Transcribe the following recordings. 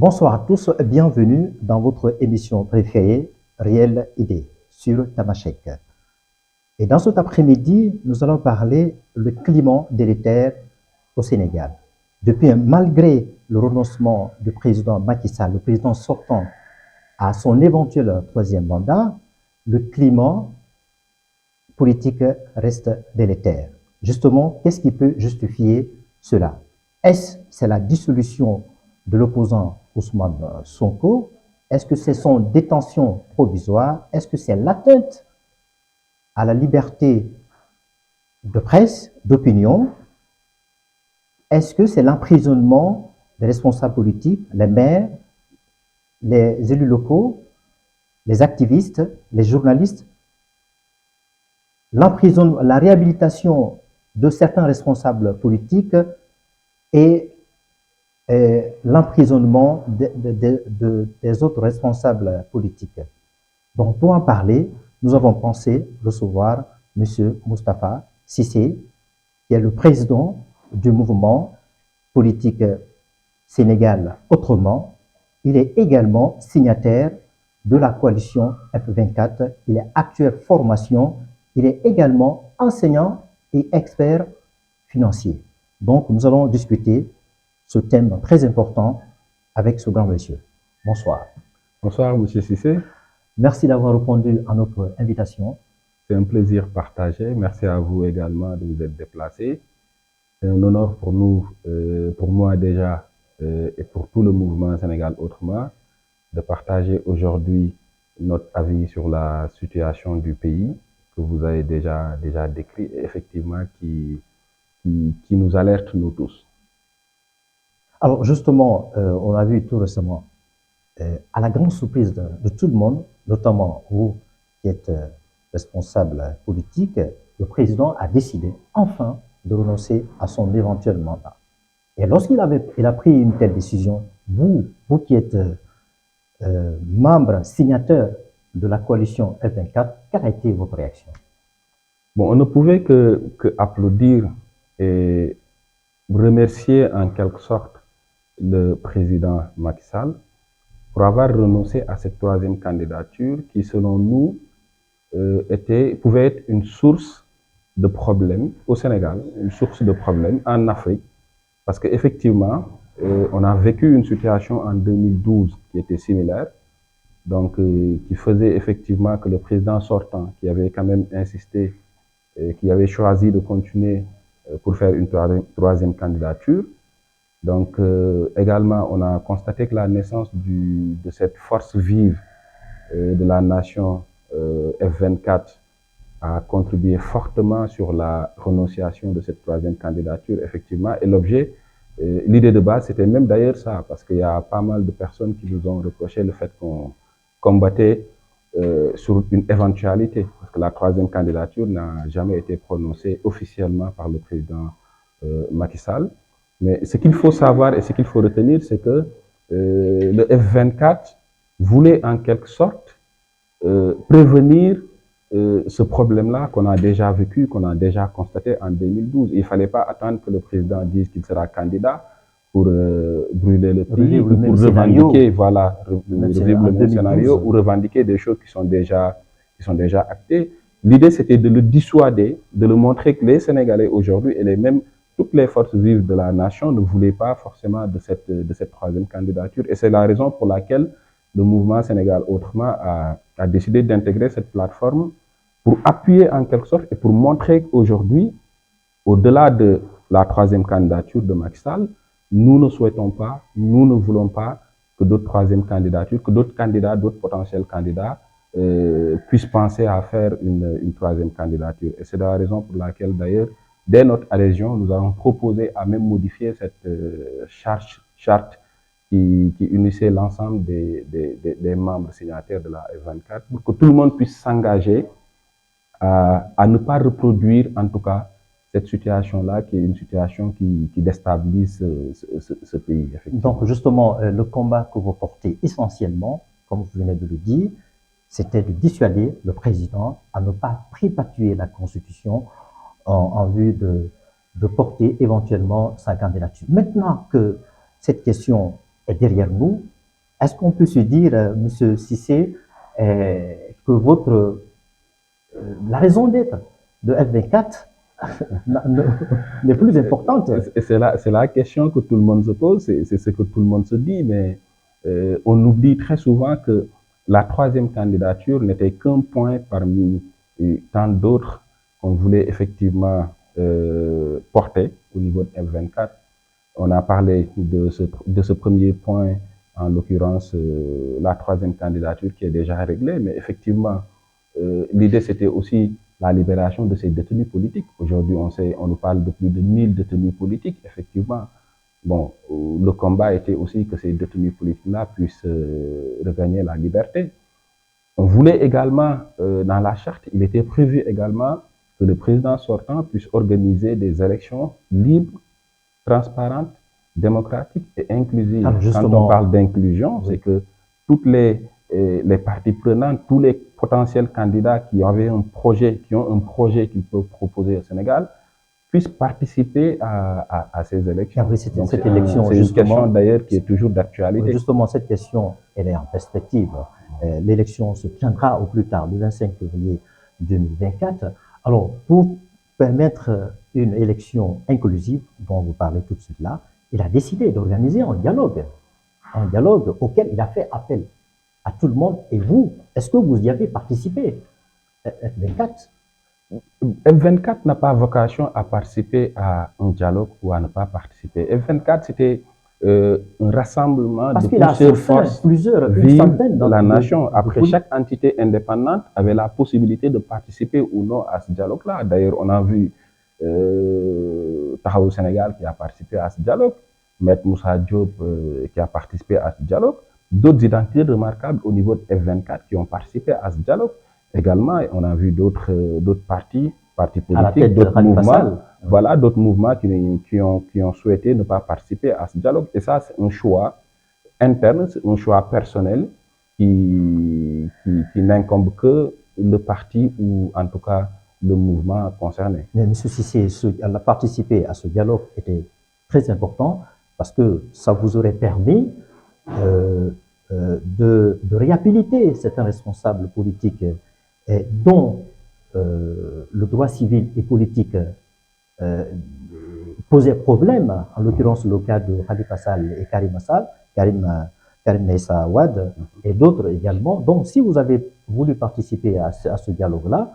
Bonsoir à tous, bienvenue dans votre émission préférée, Réelle Idée, sur Tamashek. Et dans cet après-midi, nous allons parler du climat délétère au Sénégal. Malgré le renoncement du président Macky Sall, le président sortant, à son éventuel troisième mandat, le climat politique reste délétère. Justement, qu'est-ce qui peut justifier cela? Est-ce c'est la dissolution de l'opposant Ousmane Sonko? Est-ce que c'est son détention provisoire? Est-ce que c'est l'atteinte à la liberté de presse, d'opinion? Est-ce que c'est l'emprisonnement des responsables politiques, les maires, les élus locaux, les activistes, les journalistes? L'emprisonnement, la réhabilitation de certains responsables politiques et l'emprisonnement des autres responsables politiques. Donc, pour en parler, nous avons pensé recevoir M. Moustapha Cissé, qui est le président du mouvement politique Sénégal Autrement. Il est également signataire de la coalition F24. Il est actuel formation. Il est également enseignant et expert financier. Donc, nous allons discuter ce thème très important avec ce grand monsieur. Bonsoir. Bonsoir, monsieur Cissé. Merci d'avoir répondu à notre invitation. C'est un plaisir partagé. Merci à vous également de vous être déplacé. C'est un honneur pour nous, pour moi déjà, et pour tout le mouvement Sénégal Autrement, de partager aujourd'hui notre avis sur la situation du pays que vous avez déjà décrit et effectivement qui nous alerte nous tous. Alors justement, on a vu tout récemment, à la grande surprise de tout le monde, notamment vous qui êtes responsable politique, le président a décidé enfin de renoncer à son éventuel mandat. Et lorsqu'il a pris une telle décision, vous qui êtes membre, signateur de la coalition F24, quelle a été votre réaction? Bon, on ne pouvait que applaudir et remercier en quelque sorte le président Macky Sall pour avoir renoncé à cette troisième candidature qui, selon nous, pouvait être une source de problèmes au Sénégal, une source de problèmes en Afrique, parce qu'effectivement, on a vécu une situation en 2012 qui était similaire, donc qui faisait effectivement que le président sortant, qui avait quand même insisté, qui avait choisi de continuer pour faire une troisième candidature. Donc également, on a constaté que la naissance de cette force vive de la nation F24 a contribué fortement sur la renonciation de cette troisième candidature, effectivement. Et l'objet, l'idée de base, c'était même d'ailleurs ça, parce qu'il y a pas mal de personnes qui nous ont reproché le fait qu'on combattait sur une éventualité, parce que la troisième candidature n'a jamais été prononcée officiellement par le président Macky Sall. Mais ce qu'il faut savoir et ce qu'il faut retenir, c'est que le F24 voulait en quelque sorte prévenir ce problème-là qu'on a déjà vécu, qu'on a déjà constaté en 2012. Il ne fallait pas attendre que le président dise qu'il sera candidat pour brûler le pays, ou pour revendiquer, voilà, revivre le même scénario, ou revendiquer des choses qui sont déjà actées. L'idée, c'était de le dissuader, de le montrer que les Sénégalais aujourd'hui et toutes les forces vives de la nation ne voulaient pas forcément de cette troisième candidature. Et c'est la raison pour laquelle le mouvement Sénégal Autrement a décidé d'intégrer cette plateforme pour appuyer en quelque sorte et pour montrer qu'aujourd'hui, au-delà de la troisième candidature de Macky Sall, nous ne souhaitons pas, nous ne voulons pas que d'autres troisièmes candidatures, que d'autres candidats, d'autres potentiels candidats puissent penser à faire une troisième candidature. Et c'est la raison pour laquelle d'ailleurs, dès notre adhésion, nous avons proposé à même modifier cette charte qui unissait l'ensemble des membres signataires de la F24 pour que tout le monde puisse s'engager à ne pas reproduire, en tout cas, cette situation-là, qui est une situation qui déstabilise ce pays. Donc, justement, le combat que vous portez essentiellement, comme vous venez de le dire, c'était de dissuader le président à ne pas prépatuer la Constitution en vue de porter éventuellement sa candidature. Maintenant que cette question est derrière nous, est-ce qu'on peut se dire, Monsieur Cissé, que la raison d'être de F24 n'est plus importante? C'est la question que tout le monde se pose, c'est ce que tout le monde se dit, mais on oublie très souvent que la troisième candidature n'était qu'un point parmi tant d'autres qu'on voulait effectivement porter au niveau de F24. On a parlé de ce premier point, en l'occurrence la troisième candidature qui est déjà réglée, mais effectivement, l'idée c'était aussi la libération de ces détenus politiques. Aujourd'hui, on nous parle de plus de 1000 détenus politiques, effectivement. Bon, le combat était aussi que ces détenus politiques-là puissent regagner la liberté. On voulait également, dans la charte, il était prévu également que le président sortant puisse organiser des élections libres, transparentes, démocratiques et inclusives. Quand on parle d'inclusion, oui, c'est que toutes les parties prenantes, tous les potentiels candidats qui ont un projet qu'ils peuvent proposer au Sénégal, puissent participer à ces élections. Oui, cette élection, c'est une question d'ailleurs qui est toujours d'actualité. Oui, justement, cette question, elle est en perspective. L'élection se tiendra au plus tard, le 25 février 2024. Alors, pour permettre une élection inclusive, dont vous parlez tout de suite là, il a décidé d'organiser un dialogue auquel il a fait appel à tout le monde. Et vous, est-ce que vous y avez participé, F24? F24 n'a pas vocation à participer à un dialogue ou à ne pas participer. F24, c'était un rassemblement de plusieurs forces vives de la nation. Après, chaque entité indépendante avait la possibilité de participer ou non à ce dialogue-là. D'ailleurs, on a vu Tahaou Sénégal qui a participé à ce dialogue, Maître Moussa Diop qui a participé à ce dialogue, d'autres identités remarquables au niveau de F24 qui ont participé à ce dialogue. Également, on a vu d'autres partis politiques, d'autres mouvements, voilà, d'autres mouvements qui ont souhaité ne pas participer à ce dialogue. Et ça, c'est un choix interne, c'est un choix personnel qui n'incombe que le parti ou en tout cas le mouvement concerné. Mais M. Cissé, participer à ce dialogue était très important parce que ça vous aurait permis de réhabiliter certains responsables politiques dont le droit civil et politique posait problème, en l'occurrence le cas de Khalifa Sall et Karim Meïssa Wade et d'autres également. Donc si vous avez voulu participer à ce dialogue-là,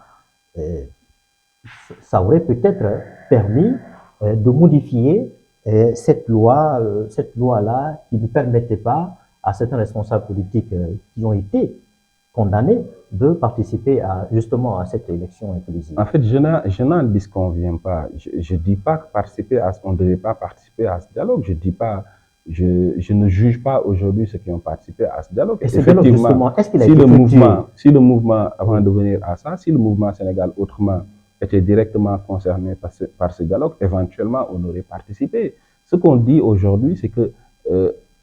ça aurait peut-être permis de modifier cette loi-là qui ne permettait pas à certains responsables politiques qui ont été condamnés de participer justement à cette élection inclusive. En fait, je n'en disconviens pas. Je ne dis pas qu'on ne devait pas participer à ce dialogue. Je ne juge pas aujourd'hui ceux qui ont participé à ce dialogue. Et ce dialogue, justement, est-ce qu'il a été si le mouvement, avant de venir à ça, si le mouvement Sénégal autrement était directement concerné par ce dialogue, éventuellement on aurait participé. Ce qu'on dit aujourd'hui, c'est que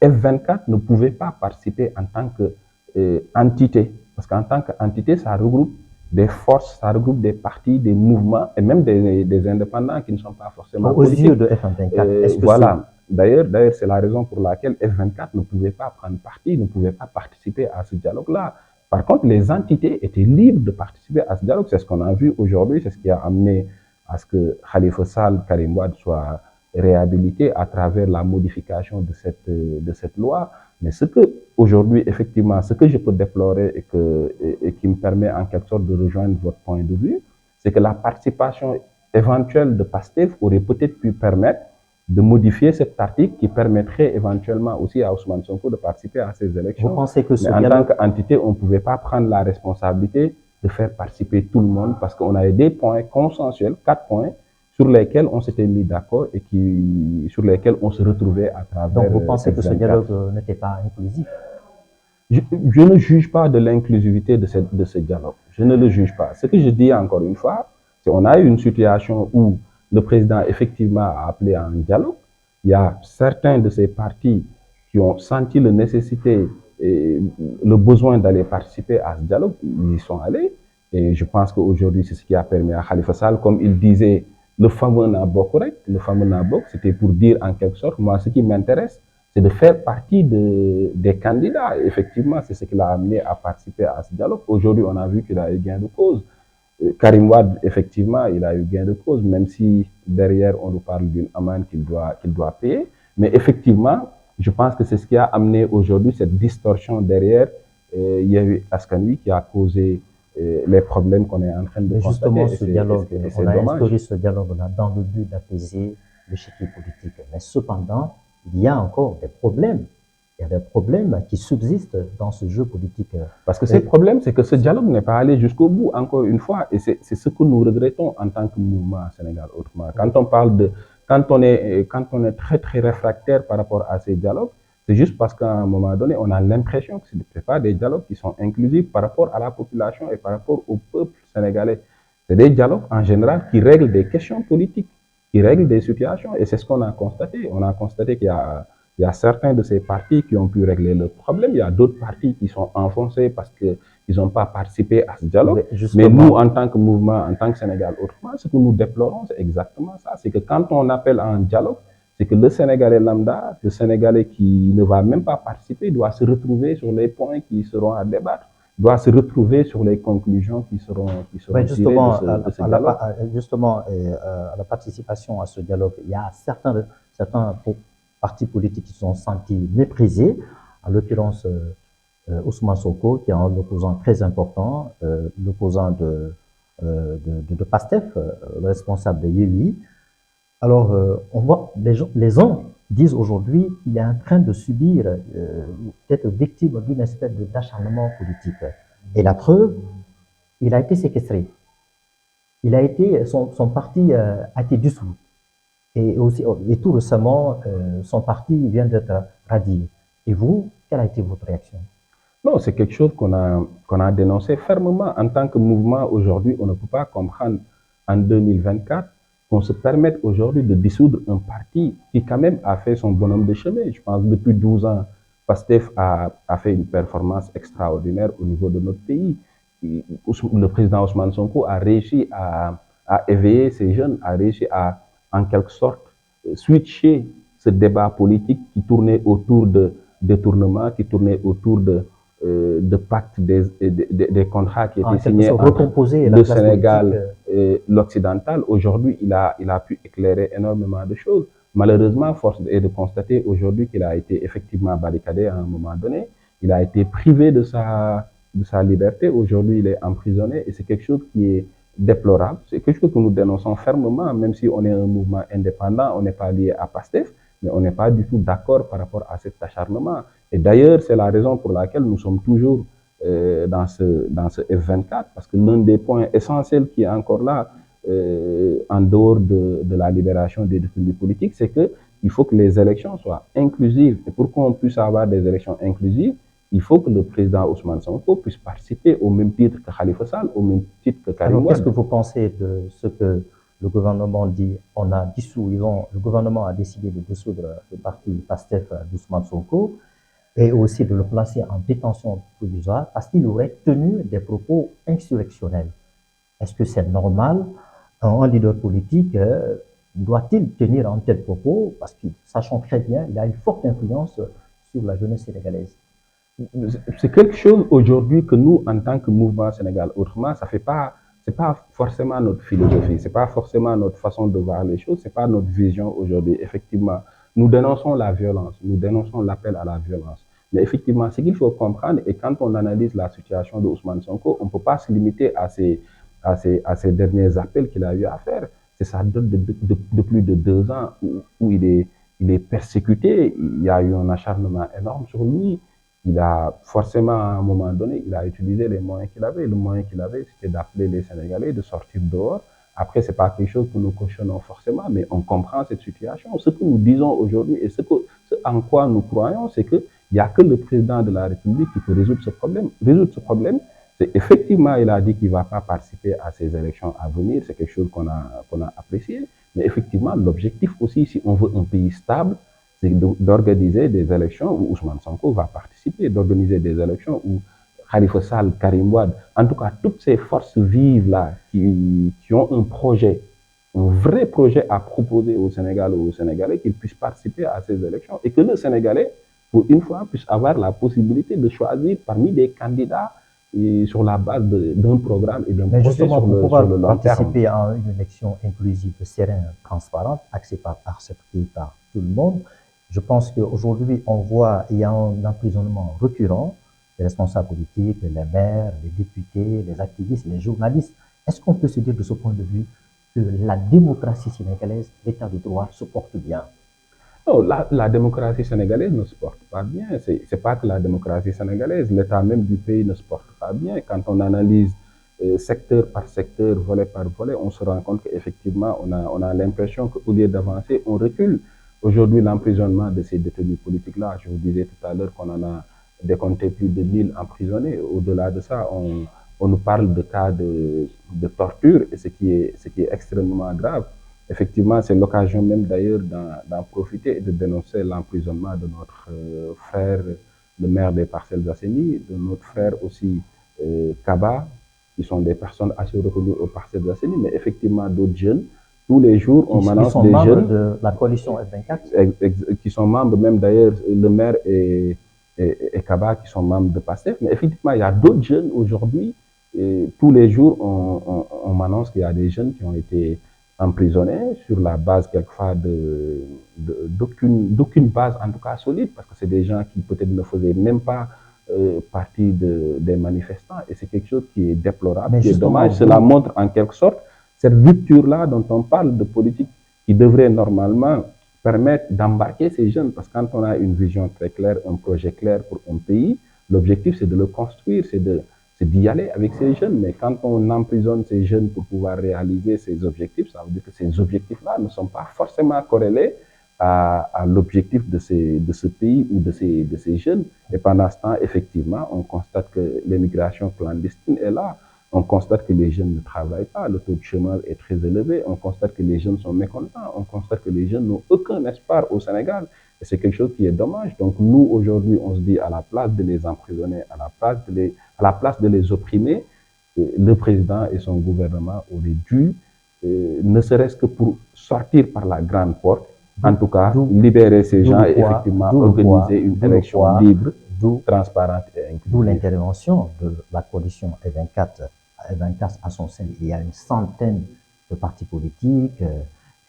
F24 ne pouvait pas participer en tant qu'entité. Parce qu'en tant qu'entité, ça regroupe des forces, ça regroupe des partis, des mouvements et même des indépendants qui ne sont pas forcément politiques. Aux yeux de F24, voilà. D'ailleurs, c'est la raison pour laquelle F24 ne pouvait pas prendre parti, ne pouvait pas participer à ce dialogue-là. Par contre, les entités étaient libres de participer à ce dialogue. C'est ce qu'on a vu aujourd'hui, c'est ce qui a amené à ce que Khalifa Sall, Karim Wade soient réhabilités à travers la modification de cette loi. Mais aujourd'hui, effectivement, ce que je peux déplorer et qui me permet en quelque sorte de rejoindre votre point de vue, c'est que la participation éventuelle de PASTEF aurait peut-être pu permettre de modifier cet article qui permettrait éventuellement aussi à Ousmane Sonko de participer à ces élections. Vous pensez que en tant qu'entité, on ne pouvait pas prendre la responsabilité de faire participer tout le monde parce qu'on avait des points consensuels, 4 points, sur lesquels on s'était mis d'accord et sur lesquels on se retrouvait à travers. Donc vous pensez que ce dialogue n'était pas inclusif? Je ne juge pas de l'inclusivité de ce dialogue. Je ne le juge pas. Ce que je dis encore une fois, c'est qu'on a eu une situation où le président effectivement a appelé à un dialogue. Il y a certains de ces partis qui ont senti la nécessité et le besoin d'aller participer à ce dialogue. Ils y sont allés. Et je pense qu'aujourd'hui, c'est ce qui a permis à Khalifa Sall, comme il disait, le fameux Nabok, c'était pour dire en quelque sorte, moi, ce qui m'intéresse, c'est de faire partie des candidats. Et effectivement, c'est ce qui l'a amené à participer à ce dialogue. Aujourd'hui, on a vu qu'il a eu gain de cause. Karim Wade, effectivement, il a eu gain de cause, même si derrière, on nous parle d'une amende qu'il doit payer. Mais effectivement, je pense que c'est ce qui a amené aujourd'hui cette distorsion derrière. Il y a eu Askanui qui a causé les problèmes qu'on est en train de constater. Justement, ce dialogue, on a instauré ce dialogue-là dans le but d'apaiser le chiquier politique. Mais cependant, il y a encore des problèmes. Il y a des problèmes qui subsistent dans ce jeu politique. Parce que ce problème, c'est que ce dialogue n'est pas allé jusqu'au bout, encore une fois, et c'est ce que nous regrettons en tant que mouvement Sénégal autrement. Quand on parle de, quand on est très très réfractaire par rapport à ces dialogues, c'est juste parce qu'à un moment donné, on a l'impression que ce ne pas des dialogues qui sont inclusifs par rapport à la population et par rapport au peuple sénégalais. C'est des dialogues en général qui règlent des questions politiques, qui règlent des situations, et c'est ce qu'on a constaté. On a constaté qu'il y a certains de ces partis qui ont pu régler le problème. Il y a d'autres partis qui sont enfoncés parce qu'ils n'ont pas participé à ce dialogue. Mais nous, en tant que mouvement, en tant que Sénégal autrement, ce que nous déplorons, c'est exactement ça. C'est que quand on appelle à un dialogue, c'est que le Sénégalais lambda, le Sénégalais qui ne va même pas participer, doit se retrouver sur les points qui seront à débattre, doit se retrouver sur les conclusions qui seront tirées de ce dialogue. Justement, à la participation à ce dialogue, il y a certains partis politiques qui sont sentis méprisés, en l'occurrence Ousmane Sonko, qui est un opposant très important, l'opposant de PASTEF, le responsable de Yewwi. Alors, on voit, les gens disent aujourd'hui qu'il est en train de subir, d'être victime d'une espèce d'acharnement politique. Et la preuve, il a été séquestré. Son parti a été dissous. Et tout récemment, son parti vient d'être radié. Et vous, quelle a été votre réaction? Non, c'est quelque chose qu'on a dénoncé fermement. En tant que mouvement, aujourd'hui, on ne peut pas comprendre en 2024 qu'on se permette aujourd'hui de dissoudre un parti qui quand même a fait son bonhomme de chemin. Je pense que depuis 12 ans, PASTEF a fait une performance extraordinaire au niveau de notre pays. Le président Ousmane Sonko a réussi à éveiller ces jeunes, a réussi à, en quelque sorte, switcher ce débat politique qui tournait autour de détournements, qui tournait autour de pactes, des contrats qui étaient signés entre le Sénégal et l'Occidental. Aujourd'hui, il a pu éclairer énormément de choses. Malheureusement, force est de constater aujourd'hui qu'il a été effectivement barricadé à un moment donné. Il a été privé de sa liberté. Aujourd'hui, il est emprisonné et c'est quelque chose qui est déplorable. C'est quelque chose que nous dénonçons fermement, même si on est un mouvement indépendant, on n'est pas lié à PASTEF, mais on n'est pas du tout d'accord par rapport à cet acharnement. Et d'ailleurs, c'est la raison pour laquelle nous sommes toujours dans ce F24, parce que l'un des points essentiels qui est encore là, en dehors de la libération des détenus politiques, c'est qu'il faut que les élections soient inclusives. Et pour qu'on puisse avoir des élections inclusives, il faut que le président Ousmane Sonko puisse participer au même titre que Khalifa Sall, au même titre que Karim Wade. Qu'est-ce que vous pensez de ce que le gouvernement dit? Le gouvernement a décidé de dissoudre le parti PASTEF d'Ousmane Sonko et aussi de le placer en détention provisoire parce qu'il aurait tenu des propos insurrectionnels. Est-ce que c'est normal? Un leader politique doit-il tenir un tel propos? Parce que, sachant très bien, il a une forte influence sur la jeunesse sénégalaise. C'est quelque chose aujourd'hui que nous, en tant que mouvement Sénégal autrement, c'est pas forcément notre philosophie, c'est pas forcément notre façon de voir les choses, c'est pas notre vision aujourd'hui. Effectivement, nous dénonçons la violence, nous dénonçons l'appel à la violence. Mais effectivement, ce qu'il faut comprendre, et quand on analyse la situation de Ousmane Sonko, on ne peut pas se limiter à ces derniers appels qu'il a eu à faire. C'est ça de plus de 2 ans où il est persécuté, il y a eu un acharnement énorme sur lui. Il a forcément, à un moment donné, il a utilisé les moyens qu'il avait. Le moyen qu'il avait, c'était d'appeler les Sénégalais, de sortir dehors. Après, ce n'est pas quelque chose que nous cautionnons forcément, mais on comprend cette situation. Ce que nous disons aujourd'hui et ce en quoi nous croyons, c'est qu'il n'y a que le président de la République qui peut résoudre ce problème. Résoudre ce problème, c'est effectivement, il a dit qu'il ne va pas participer à ces élections à venir. C'est quelque chose qu'on a apprécié. Mais effectivement, l'objectif aussi, si on veut un pays stable, c'est d'organiser des élections où Ousmane Sonko va participer, d'organiser des élections où Khalifa Sall, Karim Wade, en tout cas toutes ces forces vives-là qui ont un projet un vrai projet à proposer au Sénégal ou aux Sénégalais, qu'ils puissent participer à ces élections et que le Sénégalais, pour une fois, puisse avoir la possibilité de choisir parmi des candidats et sur la base d'un programme et d'un Mais projet justement, pour sur pouvoir le long terme. participer à une élection inclusive, sereine, transparente, acceptée par tout le monde, je pense qu'aujourd'hui, on voit il y a un emprisonnement récurrent des responsables politiques, les maires, les députés, les activistes, les journalistes. Est-ce qu'on peut se dire de ce point de vue que la démocratie sénégalaise, l'état de droit, se porte bien? Non, la démocratie sénégalaise ne se porte pas bien. C'est pas que la démocratie sénégalaise, l'état même du pays ne se porte pas bien. Quand on analyse secteur par secteur, volet par volet, on se rend compte qu'effectivement, on a l'impression qu'au lieu d'avancer, on recule. Aujourd'hui, l'emprisonnement de ces détenus politiques-là, je vous disais tout à l'heure qu'on en a décompté plus de 1000 emprisonnés. Au-delà de ça, on nous parle de cas de torture, et ce qui est extrêmement grave. Effectivement, c'est l'occasion même d'ailleurs d'en profiter et de dénoncer l'emprisonnement de notre frère, le maire des Parcelles Assainies, de notre frère aussi Kaba, qui sont des personnes assez reconnues aux Parcelles Assainies, mais effectivement d'autres jeunes. Tous les jours, on m'annonce des jeunes de la coalition F24, qui sont membres même d'ailleurs, le maire et Kaba qui sont membres de PASTEF. Mais effectivement, il y a d'autres jeunes aujourd'hui. Tous les jours, on m'annonce qu'il y a des jeunes qui ont été emprisonnés sur la base quelquefois d'aucune base en tout cas solide, parce que c'est des gens qui peut-être ne faisaient même pas partie des manifestants, et c'est quelque chose qui est déplorable, qui est dommage. Cela montre en quelque sorte cette rupture-là dont on parle de politique qui devrait normalement permettre d'embarquer ces jeunes, parce que quand on a une vision très claire, un projet clair pour un pays, l'objectif c'est de le construire, c'est d'y aller avec ces jeunes. Mais quand on emprisonne ces jeunes pour pouvoir réaliser ces objectifs, ça veut dire que ces objectifs-là ne sont pas forcément corrélés à l'objectif de ce pays ou de ces jeunes. Et pendant ce temps, effectivement, on constate que l'immigration clandestine est là. On constate que les jeunes ne travaillent pas, le taux de chômage est très élevé, on constate que les jeunes sont mécontents, on constate que les jeunes n'ont aucun espoir au Sénégal. Et c'est quelque chose qui est dommage. Donc nous, aujourd'hui, on se dit à la place de les emprisonner, à la place de les opprimer, le président et son gouvernement auraient dû, ne serait-ce que pour sortir par la grande porte, en tout cas, libérer ces gens et effectivement organiser une élection libre, transparente et inclusive. D'où l'intervention de la coalition F24 à son sein. Il y a une centaine de partis politiques,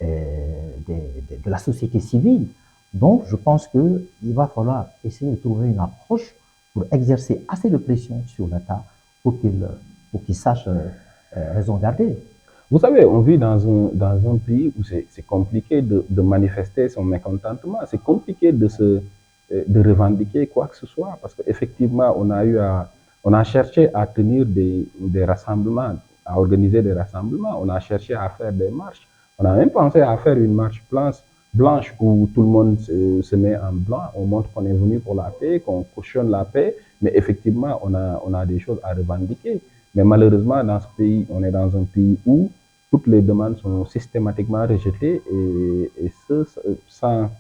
de la société civile. Donc, je pense qu'il va falloir essayer de trouver une approche pour exercer assez de pression sur l'État pour qu'il sache raison garder. Vous savez, on vit dans un pays où c'est compliqué de manifester son mécontentement, c'est compliqué de revendiquer quoi que ce soit, parce qu'effectivement, on a cherché à tenir des rassemblements, à organiser des rassemblements, on a cherché à faire des marches, on a même pensé à faire une marche blanche où tout le monde se met en blanc, on montre qu'on est venu pour la paix, qu'on cautionne la paix, mais effectivement, on a des choses à revendiquer. Mais malheureusement, dans ce pays, on est dans un pays où toutes les demandes sont systématiquement rejetées et ce, sans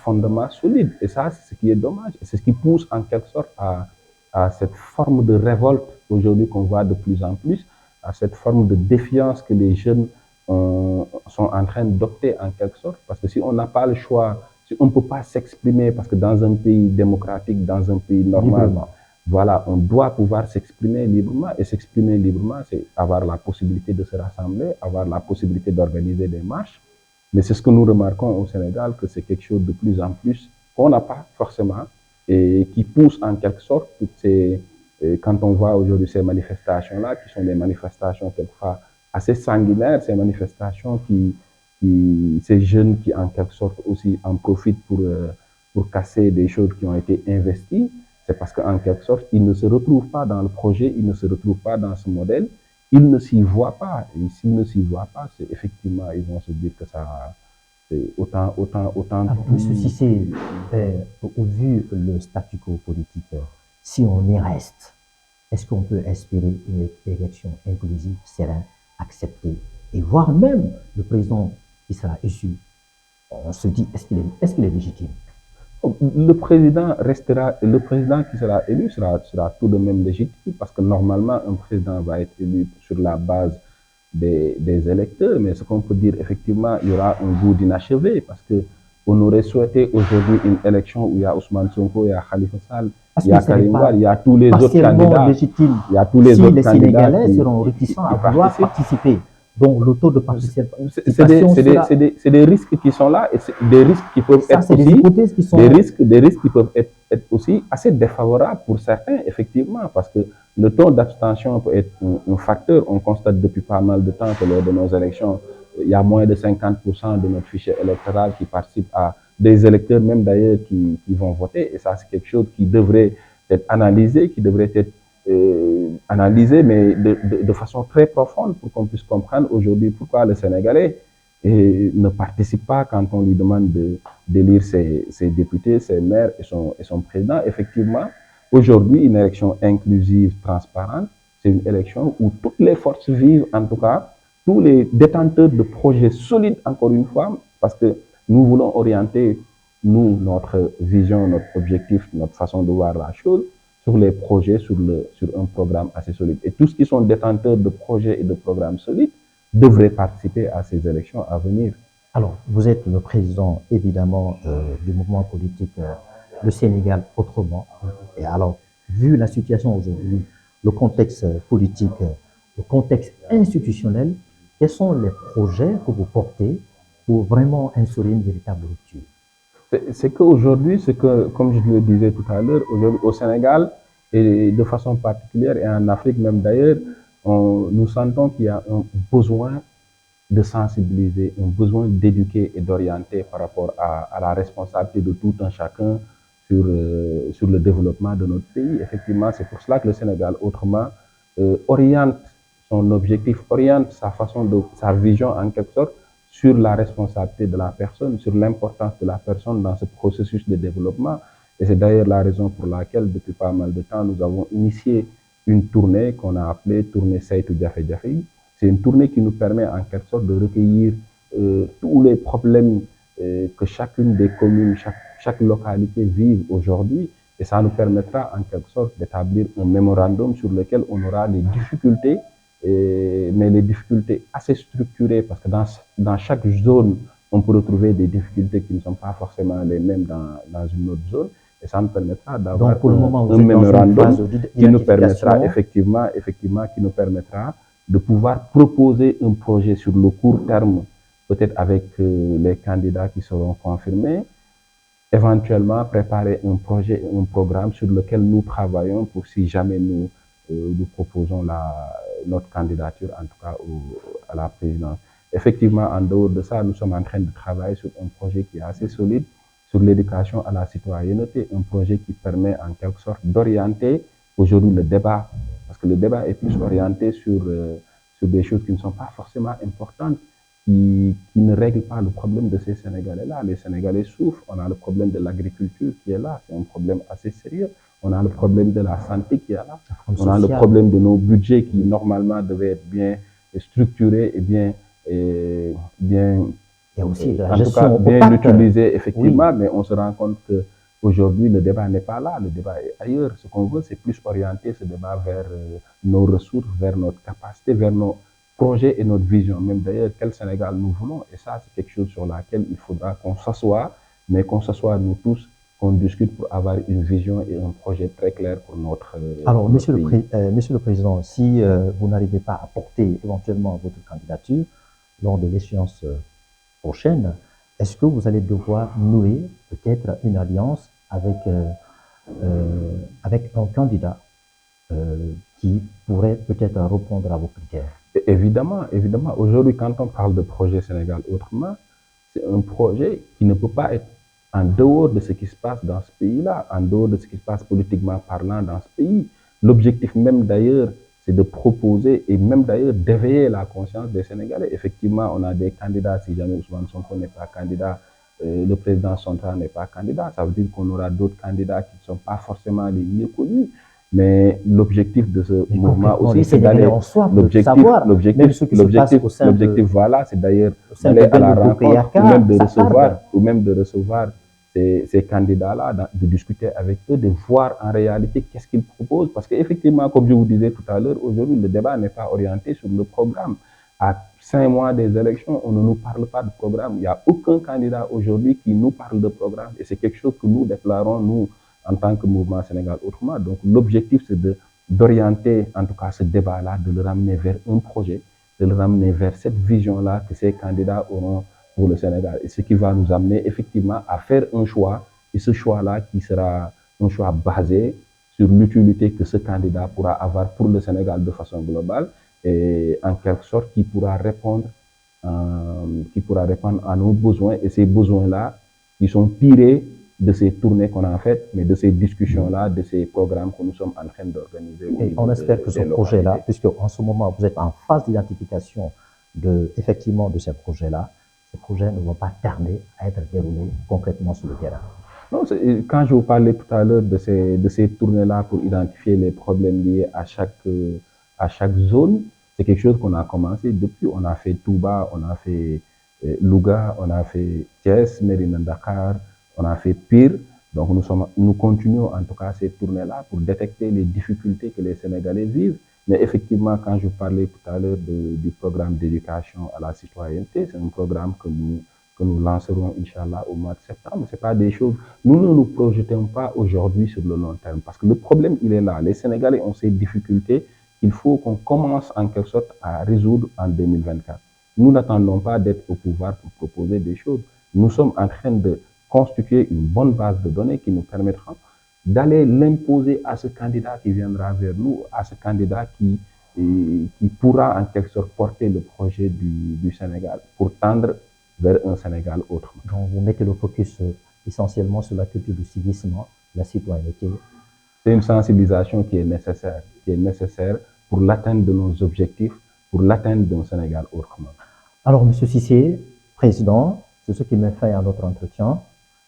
fondement solide. Et ça, c'est ce qui est dommage. Et c'est ce qui pousse en quelque sorte à cette forme de révolte aujourd'hui qu'on voit de plus en plus, à cette forme de défiance que les jeunes sont en train d'opter en quelque sorte. Parce que si on n'a pas le choix, si on ne peut pas s'exprimer, parce que dans un pays démocratique, dans un pays normal, voilà, on doit pouvoir s'exprimer librement. Et s'exprimer librement, c'est avoir la possibilité de se rassembler, avoir la possibilité d'organiser des marches. Mais c'est ce que nous remarquons au Sénégal, que c'est quelque chose de plus en plus qu'on n'a pas forcément et qui pousse en quelque sorte toutes ces... Quand on voit aujourd'hui ces manifestations-là, qui sont des manifestations quelquefois assez sanguinaires, ces manifestations ces jeunes qui en quelque sorte aussi en profitent pour casser des choses qui ont été investies, c'est parce qu'en quelque sorte, ils ne se retrouvent pas dans le projet, ils ne se retrouvent pas dans ce modèle, ils ne s'y voient pas. Et s'ils ne s'y voient pas, c'est effectivement, ils vont se dire que ça, c'est autant. Alors, M. Cissé, au vu le statu quo politique, si on y reste, est-ce qu'on peut espérer une élection inclusive, sereine, acceptée, et voire même le président qui sera issu, on se dit, est-ce qu'il est légitime? Le président qui sera élu sera tout de même légitime, parce que normalement, un président va être élu sur la base des électeurs, mais ce qu'on peut dire, effectivement, il y aura un goût d'inachevé parce que on aurait souhaité aujourd'hui une élection où il y a Ousmane Sonko, il y a Khalifa Sall, il y a Karim Wade, il y a tous les autres candidats. Légitime. Il y a tous les si autres les candidats Sénégalais seront réticents à vouloir participer. Donc, le taux de participation c'est des risques qui sont là et des risques qui peuvent être aussi des hypothèses qui sont... des risques qui peuvent être aussi assez défavorables pour certains, effectivement, parce que le taux d'abstention peut être un facteur. On constate depuis pas mal de temps que lors de nos élections, il y a moins de 50% de notre fichier électoral qui participe à des électeurs, même d'ailleurs, qui vont voter. Et ça, c'est quelque chose qui devrait être analysé, qui devrait être analysé, mais de façon très profonde pour qu'on puisse comprendre aujourd'hui pourquoi le Sénégalais ne participe pas quand on lui demande d'élire ses députés, ses maires et son président. Effectivement, aujourd'hui, une élection inclusive, transparente, c'est une élection où toutes les forces vives, en tout cas, tous les détenteurs de projets solides, encore une fois, parce que nous voulons orienter, nous, notre vision, notre objectif, notre façon de voir la chose, sur les projets, sur un programme assez solide. Et tous ceux qui sont détenteurs de projets et de programmes solides devraient participer à ces élections à venir. Alors, vous êtes le président, évidemment, du mouvement politique Le Sénégal Autrement. Et alors, vu la situation aujourd'hui, le contexte politique, le contexte institutionnel, quels sont les projets que vous portez pour vraiment instaurer une véritable rupture? C'est qu'aujourd'hui, comme je le disais tout à l'heure, aujourd'hui au Sénégal, et de façon particulière, et en Afrique même d'ailleurs, nous sentons qu'il y a un besoin de sensibiliser, un besoin d'éduquer et d'orienter par rapport à la responsabilité de tout un chacun sur le développement de notre pays. Effectivement, c'est pour cela que le Sénégal, autrement, oriente son objectif, oriente sa vision en quelque sorte, sur la responsabilité de la personne, sur l'importance de la personne dans ce processus de développement. Et c'est d'ailleurs la raison pour laquelle, depuis pas mal de temps, nous avons initié une tournée qu'on a appelée Tournée Saytu Jafe Jafe. C'est une tournée qui nous permet en quelque sorte de recueillir tous les problèmes que chacune des communes, chaque localité vit aujourd'hui. Et ça nous permettra en quelque sorte d'établir un mémorandum sur lequel on aura les difficultés, mais les difficultés assez structurées, parce que dans chaque zone, on peut retrouver des difficultés qui ne sont pas forcément les mêmes dans une autre zone. Et ça nous permettra d'avoir un mémorandum qui nous permettra effectivement, qui nous permettra de pouvoir proposer un projet sur le court terme, peut-être avec les candidats qui seront confirmés, éventuellement préparer un projet, un programme sur lequel nous travaillons pour si jamais nous proposons notre candidature, en tout cas à la présidence. Effectivement, en dehors de ça, nous sommes en train de travailler sur un projet qui est assez solide, sur l'éducation à la citoyenneté, un projet qui permet en quelque sorte d'orienter aujourd'hui le débat, parce que le débat est plus orienté sur des choses qui ne sont pas forcément importantes, qui ne règlent pas le problème de ces Sénégalais-là. Les Sénégalais souffrent, on a le problème de l'agriculture qui est là, c'est un problème assez sérieux. On a le problème de la santé qui est là, on a le problème de nos budgets qui normalement devaient être bien structurés et bien et aussi de la en tout cas bien utilisés, effectivement, oui. Mais on se rend compte qu'aujourd'hui, le débat n'est pas là, le débat est ailleurs. Ce qu'on veut, c'est plus orienter ce débat vers nos ressources, vers notre capacité, vers nos projets et notre vision. Même d'ailleurs, quel Sénégal nous voulons. Et ça, c'est quelque chose sur laquelle il faudra qu'on s'assoie, mais qu'on s'assoie nous tous, qu'on discute pour avoir une vision et un projet très clair pour notre Alors, notre Monsieur le Président, si vous n'arrivez pas à porter éventuellement votre candidature lors de l'échéance prochaine, est-ce que vous allez devoir nouer peut-être une alliance avec un candidat qui pourrait peut-être répondre à vos critères? Évidemment, évidemment. Aujourd'hui, quand on parle de projet Sénégal Autrement, c'est un projet qui ne peut pas être en dehors de ce qui se passe dans ce pays-là, en dehors de ce qui se passe politiquement parlant dans ce pays. L'objectif même d'ailleurs, c'est de proposer et même d'ailleurs d'éveiller la conscience des Sénégalais. Effectivement, on a des candidats, si jamais Ousmane Sonko n'est pas candidat, le président Central n'est pas candidat, ça veut dire qu'on aura d'autres candidats qui ne sont pas forcément les mieux connus. Mais l'objectif de ce mouvement aussi, c'est d'aller, l'objectif, voilà, c'est d'ailleurs d'aller à la rencontre ou même de recevoir ces candidats-là, de discuter avec eux, de voir en réalité qu'est-ce qu'ils proposent. Parce qu'effectivement, comme je vous disais tout à l'heure, aujourd'hui, le débat n'est pas orienté sur le programme. À 5 mois des élections, on ne nous parle pas de programme. Il n'y a aucun candidat aujourd'hui qui nous parle de programme. Et c'est quelque chose que nous déclarons, nous, en tant que mouvement Sénégal autrement. Donc l'objectif, c'est d'orienter en tout cas ce débat-là, de le ramener vers un projet, de le ramener vers cette vision-là que ces candidats auront pour le Sénégal. Et ce qui va nous amener effectivement à faire un choix, et ce choix-là qui sera un choix basé sur l'utilité que ce candidat pourra avoir pour le Sénégal de façon globale, et en quelque sorte qui pourra répondre à nos besoins, et ces besoins-là qui sont tirés de ces tournées qu'on a faites, mais de ces discussions-là, de ces programmes que nous sommes en train d'organiser. Et on espère que ce projet-là, puisque en ce moment vous êtes en phase d'identification effectivement de ces projets-là ne vont pas tarder à être déroulés concrètement sur le terrain. Non, quand je vous parlais tout à l'heure de ces tournées-là pour identifier les problèmes liés à chaque zone, c'est quelque chose qu'on a commencé depuis. On a fait Touba, on a fait Louga, on a fait Thiès, Mérina Dakar, on a fait Pire. Donc nous continuons en tout cas ces tournées-là pour détecter les difficultés que les Sénégalais vivent. Mais effectivement, quand je parlais tout à l'heure du programme d'éducation à la citoyenneté, c'est un programme que nous lancerons, Inch'Allah, au mois de septembre. C'est pas des choses, nous ne nous projetons pas aujourd'hui sur le long terme, parce que le problème, il est là. Les Sénégalais ont ces difficultés qu'il faut qu'on commence en quelque sorte à résoudre en 2024. Nous n'attendons pas d'être au pouvoir pour proposer des choses. Nous sommes en train de constituer une bonne base de données qui nous permettra d'aller l'imposer à ce candidat qui viendra vers nous, à ce candidat qui pourra en quelque sorte porter le projet du Sénégal pour tendre vers un Sénégal autrement. Donc vous mettez le focus essentiellement sur la culture du civisme, la citoyenneté. C'est une sensibilisation qui est nécessaire pour l'atteinte de nos objectifs, pour l'atteinte d'un Sénégal autrement. Alors, M. Cissé, Président, c'est ce qui met fin à notre entretien.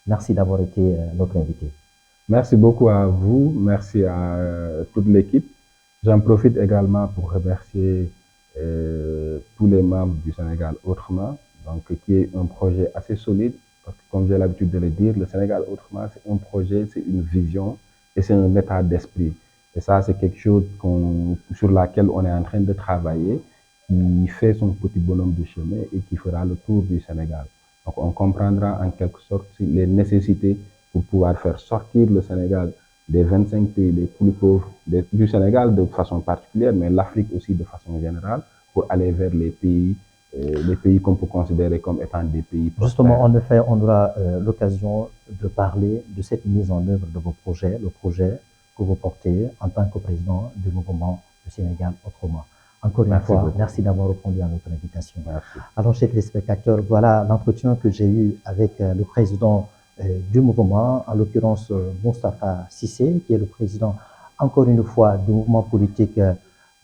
Merci d'avoir été notre invité. Merci beaucoup à vous, merci à toute l'équipe. J'en profite également pour remercier tous les membres du Sénégal autrement, donc qui est un projet assez solide, parce que comme j'ai l'habitude de le dire, le Sénégal autrement, c'est un projet, c'est une vision et c'est un état d'esprit. Et ça, c'est quelque chose sur laquelle on est en train de travailler, qui fait son petit bonhomme de chemin et qui fera le tour du Sénégal. Donc on comprendra en quelque sorte les nécessités pour pouvoir faire sortir le Sénégal des 25 pays les plus pauvres, du Sénégal de façon particulière, mais l'Afrique aussi de façon générale, pour aller vers les pays qu'on peut considérer comme étant des pays prospères. Justement, en effet, on aura l'occasion de parler de cette mise en œuvre de vos projets, le projet que vous portez en tant que président du mouvement du Sénégal autrement. Encore une fois, merci d'avoir répondu à notre invitation. Merci. Alors, chers téléspectateurs, voilà l'entretien que j'ai eu avec le président du mouvement, en l'occurrence Moustapha Cissé, qui est le président, encore une fois, du mouvement politique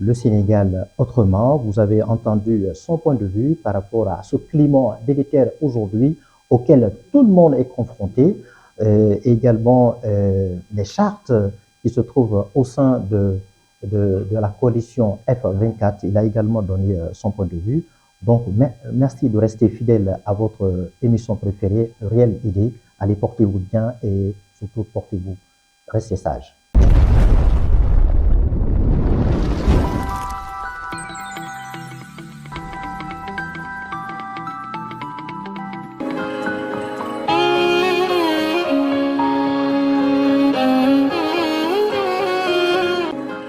le Sénégal autrement. Vous avez entendu son point de vue par rapport à ce climat délétère aujourd'hui auquel tout le monde est confronté, également les chartes qui se trouvent au sein de la coalition F24. Il a également donné son point de vue. Donc, merci de rester fidèle à votre émission préférée, Réelle Idée. Allez, portez-vous bien et surtout portez-vous, restez sages.